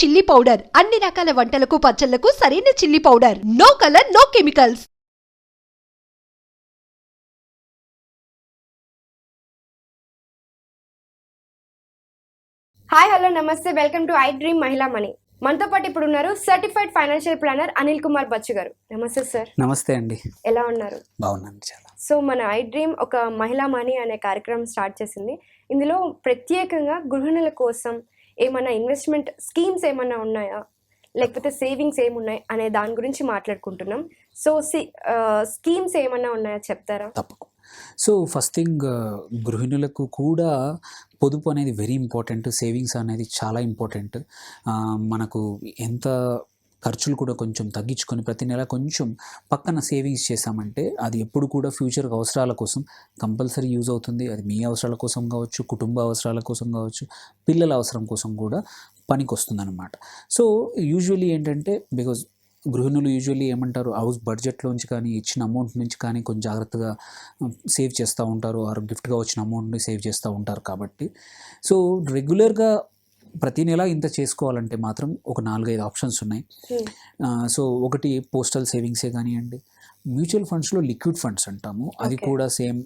Chilli powder అన్ని రకాల వంటలకు పచ్చళ్లకు సరైన chilli powder. No colour, no chemicals. Hi hello నమస్తే, welcome to I dream Mahila money. మనతో పాటు ఇప్పుడు ఉన్నారు certified financial planner Anil Kumar Bachchu గారు. నమస్తే సార్. నమస్తే అండి. ఎలా ఉన్నారు? బాగున్నాను చాలా. సో మన ఐ డ్రీమ్ ఒక మహిళా మనీ అనే కార్యక్రమం స్టార్ట్ చేసింది. ఇందులో ప్రత్యేకంగా గృహిణుల కోసం ఏమైనా ఇన్వెస్ట్మెంట్ స్కీమ్స్ ఏమైనా ఉన్నాయా, లేకపోతే సేవింగ్స్ ఏమున్నాయి అనే దాని గురించి మాట్లాడుకుంటున్నాం. సో స్కీమ్స్ ఏమైనా ఉన్నాయా చెప్తారా? తప్పకుండా. సో ఫస్ట్ థింగ్, గృహిణులకు కూడా పొదుపు అనేది వెరీ ఇంపార్టెంట్. సేవింగ్స్ అనేది చాలా ఇంపార్టెంట్. మనకు ఎంత ఖర్చులు కూడా కొంచెం తగ్గించుకొని ప్రతి నెల కొంచెం పక్కన సేవింగ్స్ చేసామంటే అది ఎప్పుడు కూడా ఫ్యూచర్ అవసరాల కోసం కంపల్సరీ యూజ్ అవుతుంది. అది మీ అవసరాల కోసం కావచ్చు, కుటుంబ అవసరాల కోసం కావచ్చు, పిల్లల అవసరం కోసం కూడా పనికి వస్తుంది అన్నమాట. సో యూజువల్లీ ఏంటంటే, బికాజ్ గృహిణులు యూజువల్లీ ఏమంటారు, హౌస్ బడ్జెట్లోంచి కానీ ఇచ్చిన అమౌంట్ నుంచి కానీ కొంచెం జాగ్రత్తగా సేవ్ చేస్తూ ఉంటారు, ఆర్ గిఫ్ట్గా వచ్చిన అమౌంట్ని సేవ్ చేస్తూ ఉంటారు. కాబట్టి సో రెగ్యులర్గా ప్రతి నెల ఇంత చేసుకోవాలంటే మాత్రం ఒక 4-5 ఆప్షన్స్ ఉన్నాయి. సో ఒకటి పోస్టల్ సేవింగ్సే కానివ్వండి, మ్యూచువల్ ఫండ్స్లో లిక్విడ్ ఫండ్స్ అంటాము, అది కూడా సేమ్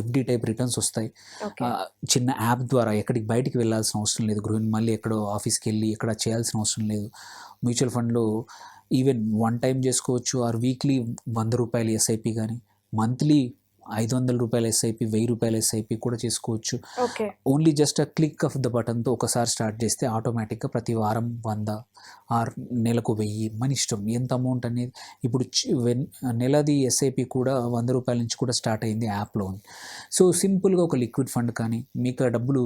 ఎఫ్డి టైప్ రిటర్న్స్ వస్తాయి. చిన్న యాప్ ద్వారా ఎక్కడికి బయటికి వెళ్ళాల్సిన అవసరం లేదు. గృహిణి మళ్ళీ ఎక్కడో ఆఫీస్కి వెళ్ళి ఎక్కడ చేయాల్సిన అవసరం లేదు. మ్యూచువల్ ఫండ్లో ఈవెన్ వన్ టైం చేసుకోవచ్చు, ఆర్ వీక్లీ 100 రూపాయలు ఎస్ఐపి కానీ, మంత్లీ 500 రూపాయల ఎస్ఐపి, 1000 రూపాయల ఎస్ఐపి కూడా చేసుకోవచ్చు. Only just a click of the బటన్తో ఒకసారి స్టార్ట్ చేస్తే ఆటోమేటిక్గా ప్రతి వారం 100 ఆర్ నెలకు 1000 మన ఇష్టం ఎంత అమౌంట్ అనేది. ఇప్పుడు నెలది ఎస్ఐపి కూడా 100 రూపాయల నుంచి కూడా స్టార్ట్ అయింది యాప్లో. సో సింపుల్గా ఒక లిక్విడ్ ఫండ్ కానీ, మీకు డబ్బులు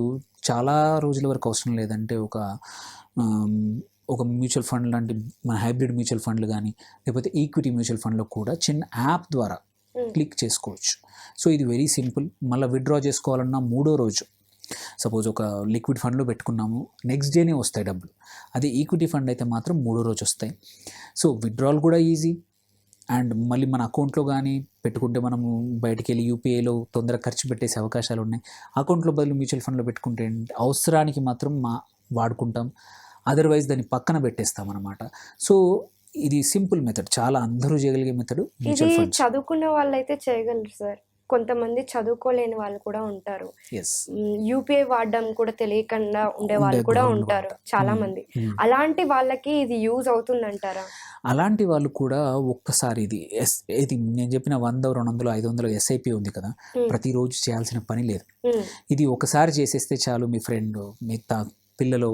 చాలా రోజుల వరకు అవసరం లేదంటే ఒక మ్యూచువల్ ఫండ్ లాంటి మన హైబ్రిడ్ మ్యూచువల్ ఫండ్లు కానీ, లేకపోతే ఈక్విటీ మ్యూచువల్ ఫండ్లో కూడా చిన్న యాప్ ద్వారా క్లిక్ చేసుకోవచ్చు. సో ఇది వెరీ సింపుల్. మళ్ళీ విత్డ్రా చేసుకోవాలన్నా 3వ రోజు, సపోజ్ ఒక లిక్విడ్ ఫండ్లో పెట్టుకున్నాము, నెక్స్ట్ డేనే వస్తాయి డబ్బులు. అదే ఈక్విటీ ఫండ్ అయితే మాత్రం 3వ రోజు వస్తాయి. సో విత్డ్రాల్ కూడా ఈజీ, అండ్ మళ్ళీ మన అకౌంట్లో కానీ పెట్టుకుంటే మనము బయటికి వెళ్ళి యూపీఐలో తొందరగా ఖర్చు పెట్టేసే అవకాశాలు ఉన్నాయి. అకౌంట్లో బదులు మ్యూచువల్ ఫండ్లో పెట్టుకుంటే అవసరానికి మాత్రం వాడుకుంటాం, అదర్వైజ్ దాన్ని పక్కన పెట్టేస్తాం అనమాట. సో ఇది సింపుల్ మెథడ్, చాలా అందరూ చేయగలిగే మెథడ్. ఇది చదువుకున్న వాళ్ళైతే చేయగలరు సార్, కొంతమంది చదువుకోలేని వాళ్ళు కూడా ఉంటారు. యూపీఐ వాడడం కూడా తెలియకుండా ఉండే వాళ్ళు కూడా ఉంటారు చాలా మంది. అలాంటి వాళ్ళకి ఇది యూజ్ అవుతుందంటారా? అలాంటి వాళ్ళు కూడా ఒక్కసారి ఇది నేను చెప్పిన 100, 200, 500 ఎస్ఐపి ఉంది కదా, ప్రతిరోజు చేయాల్సిన పని లేదు. ఇది ఒకసారి చేసేస్తే చాలు. మీ ఫ్రెండ్, మిగతా పిల్లలు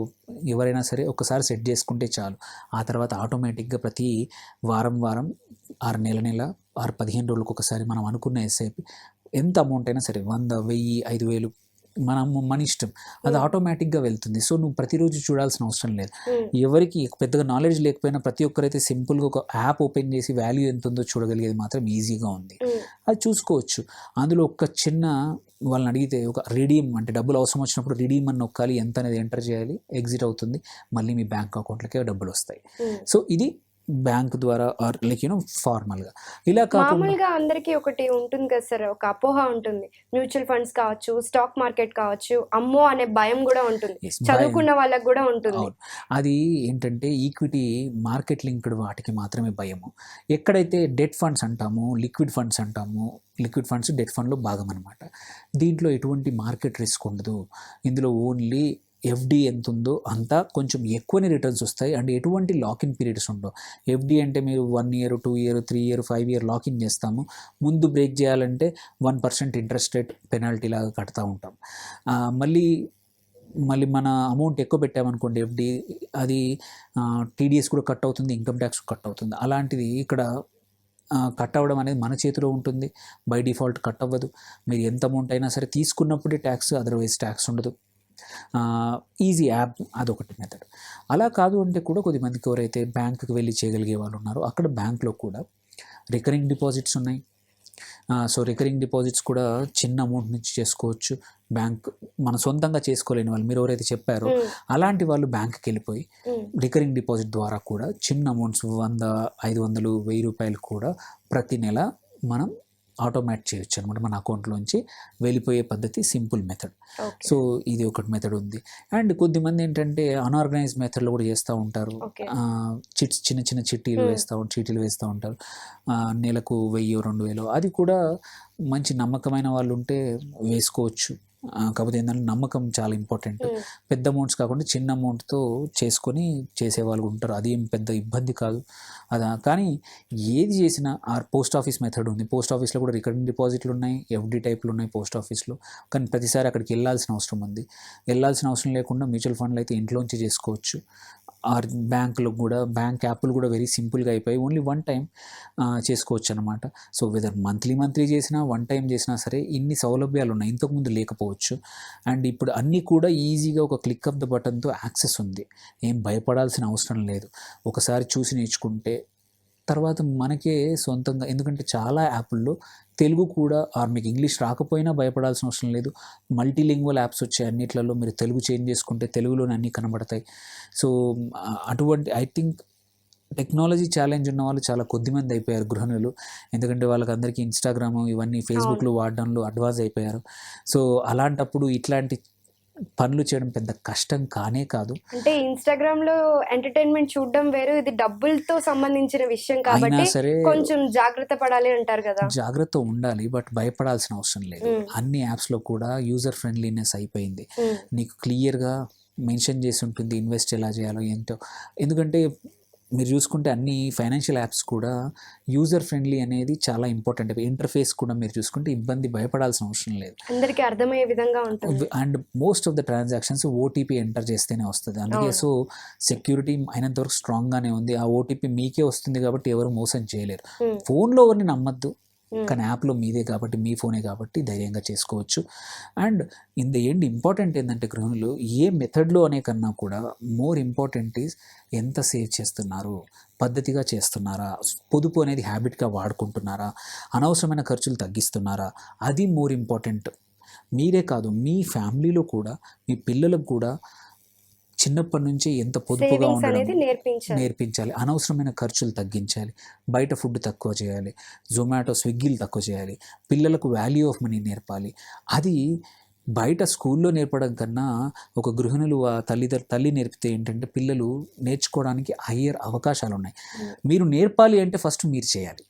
ఎవరైనా సరే ఒకసారి సెట్ చేసుకుంటే చాలు. ఆ తర్వాత ఆటోమేటిక్గా ప్రతి వారం ఆరు నెల 15 రోజులకు ఒకసారి మనం అనుకున్న ఎస్ఐపి ఎంత అమౌంట్ అయినా సరే, 100, 1000, 5000 మన ఇష్టం, అది ఆటోమేటిక్గా వెళ్తుంది. సో నువ్వు ప్రతిరోజు చూడాల్సిన అవసరం లేదు. ఎవరికి పెద్దగా నాలెడ్జ్ లేకపోయినా ప్రతి ఒక్కరైతే సింపుల్గా ఒక యాప్ ఓపెన్ చేసి వాల్యూ ఎంత ఉందో చూడగలిగేది మాత్రం ఈజీగా ఉంది, అది చూసుకోవచ్చు. అందులో ఒక చిన్న వాళ్ళని అడిగితే ఒక రిడీమ్ అంటే డబ్బులు అవసరం వచ్చినప్పుడు రిడీమ్ అని నొక్కాలి, ఎంత అనేది ఎంటర్ చేయాలి, ఎగ్జిట్ అవుతుంది, మళ్ళీ మీ బ్యాంక్ అకౌంట్లకే డబ్బులు వస్తాయి. సో ఇది బ్యాంక్ ద్వారా ఆర్ లైక్ ఫార్మల్గా. ఇలా మామూలుగా అందరికీ ఒకటి ఉంటుంది కదా సార్, ఒక అపోహ ఉంటుంది. మ్యూచువల్ ఫండ్స్ కావచ్చు, స్టాక్ మార్కెట్ కావచ్చు, అమ్మో అనే భయం కూడా ఉంటుంది, చదువుకున్న వాళ్ళకి కూడా ఉంటుంది. అది ఏంటంటే ఈక్విటీ మార్కెట్ లింక్డ్ వాటికి మాత్రమే భయము. ఎక్కడైతే డెట్ ఫండ్స్ అంటాము, లిక్విడ్ ఫండ్స్ అంటాము, లిక్విడ్ ఫండ్స్ డెట్ ఫండ్లో భాగం అనమాట. దీంట్లో ఎటువంటి మార్కెట్ రిస్క్ ఉండదు. ఇందులో ఓన్లీ ఎఫ్డి ఎంత ఉందో అంతా కొంచెం ఎక్కువనే రిటర్న్స్ వస్తాయి, అండ్ ఎటువంటి లాకిన్ పీరియడ్స్ ఉండవు. ఎఫ్డి అంటే మీరు 1 year, 2 year, 3 year, 5 year lock-in చేస్తాము. ముందు బ్రేక్ చేయాలంటే 1% ఇంట్రెస్ట్ రేట్ పెనాల్టీ లాగా కడతా ఉంటాం. మళ్ళీ మన అమౌంట్ ఎక్కువ పెట్టామనుకోండి ఎఫ్డి, అది టీడీఎస్ కూడా కట్ అవుతుంది, ఇన్కమ్ ట్యాక్స్ కట్ అవుతుంది. అలాంటిది ఇక్కడ కట్ అవ్వడం అనేది మన చేతిలో ఉంటుంది, బై డిఫాల్ట్ కట్ అవ్వదు. మీరు ఎంత అమౌంట్ అయినా సరే తీసుకున్నప్పుడే ట్యాక్స్, అదర్వైజ్ ట్యాక్స్ ఉండదు. ఈజీ యాప్, అదొకటి మెథడ్. అలా కాదు అంటే కూడా కొద్దిమందికి ఎవరైతే బ్యాంకుకి వెళ్ళి చేయగలిగే వాళ్ళు ఉన్నారో అక్కడ బ్యాంక్లో కూడా రికరింగ్ డిపాజిట్స్ ఉన్నాయి. సో రికరింగ్ డిపాజిట్స్ కూడా చిన్న అమౌంట్ నుంచి చేసుకోవచ్చు. బ్యాంక్ మన సొంతంగా చేసుకోలేని వాళ్ళు, మీరు ఎవరైతే చెప్పారో అలాంటి వాళ్ళు బ్యాంక్కి వెళ్ళిపోయి రికరింగ్ డిపాజిట్ ద్వారా కూడా చిన్న అమౌంట్స్ 100, 500, 1000 రూపాయలు కూడా ప్రతి నెల మనం ఆటోమేట్ చేయొచ్చు అనమాట. మన అకౌంట్లోంచి వెళ్ళిపోయే పద్ధతి సింపుల్ మెథడ్. ఓకే. సో ఇది ఒకటి మెథడ్ ఉంది. అండ్ కొద్దిమంది ఏంటంటే అనార్గనైజ్ మెథడ్లో కూడా చేస్తూ ఉంటారు. ఓకే. చిట్స్ చిన్న చిన్న చీటీలు వేస్తూ ఉంటారు. నెలకు 1000 2000 అది కూడా మంచి నమ్మకమైన వాళ్ళు ఉంటే వేసుకోవచ్చు. కాకపోతే ఏంటంటే నమ్మకం చాలా ఇంపార్టెంట్. పెద్ద అమౌంట్స్ కాకుండా చిన్న అమౌంట్తో చేసుకొని చేసేవాళ్ళు ఉంటారు. అది ఏం పెద్ద ఇబ్బంది కాదు. కానీ ఏది చేసినా పోస్ట్ ఆఫీస్ మెథడ్ ఉంది. పోస్ట్ ఆఫీస్లో కూడా రికరింగ్ డిపాజిట్లు ఉన్నాయి, ఎఫ్డి టైప్లు ఉన్నాయి పోస్ట్ ఆఫీస్లో. కానీ ప్రతిసారి అక్కడికి వెళ్ళాల్సిన అవసరం ఉంది. వెళ్ళాల్సిన అవసరం లేకుండా మ్యూచువల్ ఫండ్లు అయితే ఇంట్లోంచి చేసుకోవచ్చు. ఆర్ బ్యాంకులు కూడా, బ్యాంక్ యాప్లు కూడా వెరీ సింపుల్గా అయిపోయి ఓన్లీ వన్ టైం చేసుకోవచ్చు అనమాట. సో వెదర్ మంత్లీ చేసినా వన్ టైం చేసినా సరే ఇన్ని సౌలభ్యాలు ఉన్నాయి, ఇంతకుముందు లేకపోవచ్చు. అండ్ ఇప్పుడు అన్నీ కూడా ఈజీగా ఒక క్లిక్ ఆఫ్ ద బటన్తో యాక్సెస్ ఉంది. ఏం భయపడాల్సిన అవసరం లేదు. ఒకసారి చూసి నేర్చుకుంటే తర్వాత మనకే సొంతంగా, ఎందుకంటే చాలా యాప్ల్లో తెలుగు కూడా, మీకు ఇంగ్లీష్ రాకపోయినా భయపడాల్సిన అవసరం లేదు. మల్టీలింగ్వల్ యాప్స్ వచ్చాయి, అన్నిట్లలో మీరు తెలుగు చేంజ్ చేసుకుంటే తెలుగులోనే అన్నీ కనబడతాయి. సో అటువంటి ఐ థింక్ టెక్నాలజీ ఛాలెంజ్ ఉన్న వాళ్ళు చాలా కొద్దిమంది అయిపోయారు గృహిణులు. ఎందుకంటే వాళ్ళకి అందరికీ ఇన్స్టాగ్రామ్ ఇవన్నీ ఫేస్బుక్లు వాడడంలో అడ్వాన్స్ అయిపోయారు. సో అలాంటప్పుడు ఇట్లాంటి పనులు చేయడం పెద్ద కష్టం కానే కాదు. అంటే ఇన్స్టాగ్రామ్ లో ఎంటర్టైన్మెంట్ చూడడం వేరు, ఇది డబ్బులతో సంబంధించిన విషయం కాబట్టి సరే కొంచెం జాగ్రత్త పడాలి అంటారు కదా. జాగ్రత్త ఉండాలి, బట్ భయపడాల్సిన అవసరం లేదు. అన్ని యాప్స్లో కూడా యూజర్ ఫ్రెండ్లీనెస్ అయిపోయింది. నీకు క్లియర్గా మెన్షన్ చేసి ఉంటుంది ఇన్వెస్ట్ ఎలా చేయాలో ఏంటో. ఎందుకంటే మీరు చూసుకుంటే అన్ని ఫైనాన్షియల్ యాప్స్ కూడా యూజర్ ఫ్రెండ్లీ అనేది చాలా ఇంపార్టెంట్. ఇంటర్ఫేస్ కూడా మీరు చూసుకుంటే ఇబ్బంది భయపడాల్సిన అవసరం లేదు, అందరికీ అర్థమయ్యే విధంగా ఉంటుంది. And most of the transactions OTP enter చేస్తేనే వస్తుంది. అందుకే సో సెక్యూరిటీ అయినంతవరకు స్ట్రాంగ్గానే ఉంది. ఆ ఓటీపీ మీకే వస్తుంది కాబట్టి ఎవరు మోసం చేయలేరు. ఫోన్లో ఎవరిని నమ్మద్దు, కానీ యాప్లో మీదే కాబట్టి, మీ ఫోనే కాబట్టి ధైర్యంగా చేసుకోవచ్చు. And in the end important ఏంటంటే గృహిణులు ఏ మెథడ్లో అనే కన్నా కూడా మోర్ ఇంపార్టెంట్ ఈజ్ ఎంత సేవ్ చేస్తున్నారు, పద్ధతిగా చేస్తున్నారా, పొదుపు అనేది హ్యాబిట్గా వాడుకుంటున్నారా, అనవసరమైన ఖర్చులు తగ్గిస్తున్నారా, అది మోర్ ఇంపార్టెంట్. మీరే కాదు, మీ ఫ్యామిలీలో కూడా, మీ పిల్లలకు కూడా చిన్నప్పటి నుంచి ఎంత పొదుపుగా ఉండడం నేర్పించాలి. అనవసరమైన ఖర్చులు తగ్గించాలి, బయట ఫుడ్ తక్కువ చేయాలి, జొమాటో స్విగ్గీలు తక్కువ చేయాలి, పిల్లలకు వాల్యూ ఆఫ్ మనీ నేర్పాలి. అది బయట స్కూల్లో నేర్పడం కన్నా ఒక గృహిణులు తల్లి నేర్పితే ఏంటంటే పిల్లలు నేర్చుకోవడానికి హయ్యర్ అవకాశాలు ఉన్నాయి. మీరు నేర్పాలి అంటే ఫస్ట్ మీరు చేయాలి.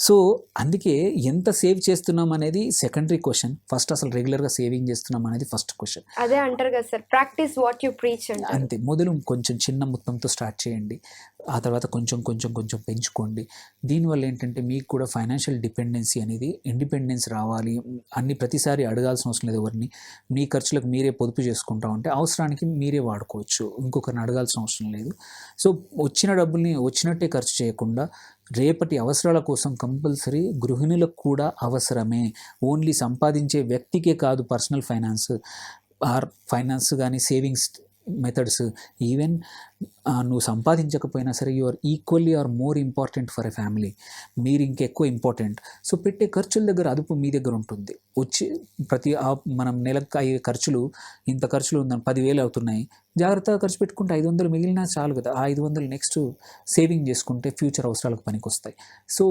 సో అందుకే ఎంత సేవ్ చేస్తున్నాం అనేది సెకండరీ క్వశ్చన్, ఫస్ట్ అసలు రెగ్యులర్గా సేవింగ్ చేస్తున్నాం అనేది ఫస్ట్ క్వశ్చన్. అదే అంటారు కదా sir, practice what you preach. అంతే, మొదలు కొంచెం చిన్న మొత్తంతో స్టార్ట్ చేయండి, ఆ తర్వాత కొంచెం పెంచుకోండి. దీనివల్ల ఏంటంటే మీకు కూడా ఫైనాన్షియల్ డిపెండెన్సీ అనేది, ఇండిపెండెన్స్ రావాలి. ప్రతిసారి అడగాల్సిన అవసరం లేదు ఎవరిని. మీ ఖర్చులకు మీరే పొదుపు చేసుకుంటా ఉంటే అవసరానికి మీరే వాడుకోవచ్చు, ఇంకొకరిని అడగాల్సిన అవసరం లేదు. సో వచ్చిన డబ్బుల్ని వచ్చినట్టే ఖర్చు చేయకుండా రేపటి అవసరాల కోసం కంపల్సరీ గృహిణులకు కూడా అవసరమే. ఓన్లీ సంపాదించే వ్యక్తికే కాదు పర్సనల్ ఫైనాన్స్ కానీ సేవింగ్స్ మెథడ్స్. ఈవెన్ నువ్వు సంపాదించకపోయినా సరే you are equally or more important for a family. మీరు ఇంకెక్కువ ఇంపార్టెంట్. సో పెట్టే ఖర్చుల దగ్గర అదుపు మీ దగ్గర ఉంటుంది. మనం నెలకు అయ్యే ఖర్చులు, ఇంత ఖర్చులు ఉందని 10,000 అవుతున్నాయి, జాగ్రత్తగా ఖర్చు పెట్టుకుంటే 500 మిగిలినా చాలు కదా. ఆ 500 నెక్స్ట్ సేవింగ్ చేసుకుంటే ఫ్యూచర్ అవసరాలకు పనికొస్తాయి. సో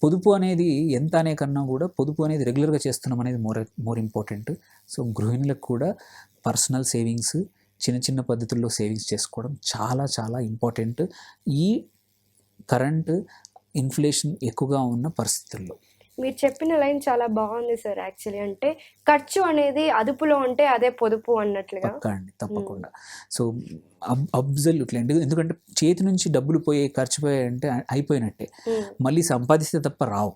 పొదుపు అనేది ఎంత అనే కన్నా కూడా పొదుపు అనేది రెగ్యులర్గా చేస్తున్నాం అనేది మోర్ ఇంపార్టెంట్. సో గృహిణులకు కూడా పర్సనల్ సేవింగ్స్, చిన్న పద్ధతుల్లో సేవింగ్స్ చేసుకోవడం చాలా చాలా ఇంపార్టెంట్ ఈ కరెంట్ ఇన్ఫ్లేషన్ ఎక్కువగా ఉన్న పరిస్థితుల్లో. మీరు చెప్పిన లైన్ చాలా బాగుంది సార్. యాక్చువల్లీ అంటే ఖర్చు అనేది అదుపులో ఉంటే అదే పొదుపు అన్నట్లుగా. తప్పకుండా. సో అబ్జల్యూట్లీ అండి, ఎందుకంటే చేతి నుంచి డబ్బులు ఖర్చు పోయాయంటే అయిపోయినట్టే, మళ్ళీ సంపాదిస్తే తప్ప రావు.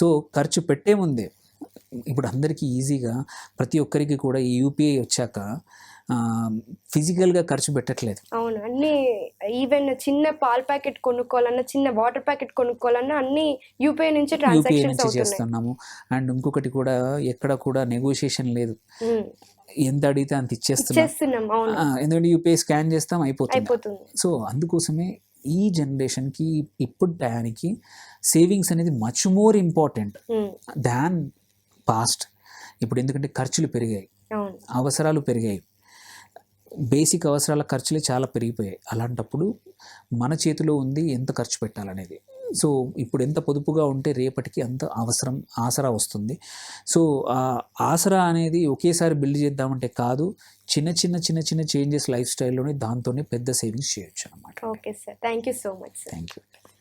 సో ఖర్చు పెట్టే ముందే ఇప్పుడు అందరికీ ఈజీగా, ప్రతి ఒక్కరికి కూడా ఈ యూపీఐ వచ్చాక ఫిజికల్గా ఖర్చు పెట్టట్లేదు. అవును, అన్ని ఈవెన్ చిన్న పాల ప్యాకెట్ కొనుక్కోవాలన్నా, చిన్న వాటర్ ప్యాకెట్ కొనుక్కోవాలన్నా అన్ని యూపీఐ నుంచి చేస్తున్నాము. అండ్ ఇంకొకటి కూడా, ఎక్కడ కూడా నెగోషియేషన్ లేదు, ఎంత అడిగితే అంత ఇచ్చేస్తున్నాం. ఎందుకంటే యూపీఐ స్కాన్ చేస్తాం, అయిపోతుంది. సో అందుకోసమే ఈ జనరేషన్కి ఇప్పుడు టయానికి సేవింగ్స్ అనేది much more important than past. ఇప్పుడు ఎందుకంటే ఖర్చులు పెరిగాయి, అవసరాలు పెరిగాయి, బేసిక్ అవసరాల ఖర్చులే చాలా పెరిగిపోయాయి. అలాంటప్పుడు మన చేతిలో ఉంది ఎంత ఖర్చు పెట్టాలనేది. సో ఇప్పుడు ఎంత పొదుపుగా ఉంటే రేపటికి అంత ఆసరా వస్తుంది. సో ఆ ఆసరా అనేది ఒకేసారి బిల్డ్ చేద్దామంటే కాదు, చిన్న చేంజెస్ లైఫ్ స్టైల్లోనే దాంతోనే పెద్ద సేవింగ్స్ చేయొచ్చు అనమాట. Okay sir, thank you so much sir. Thank you.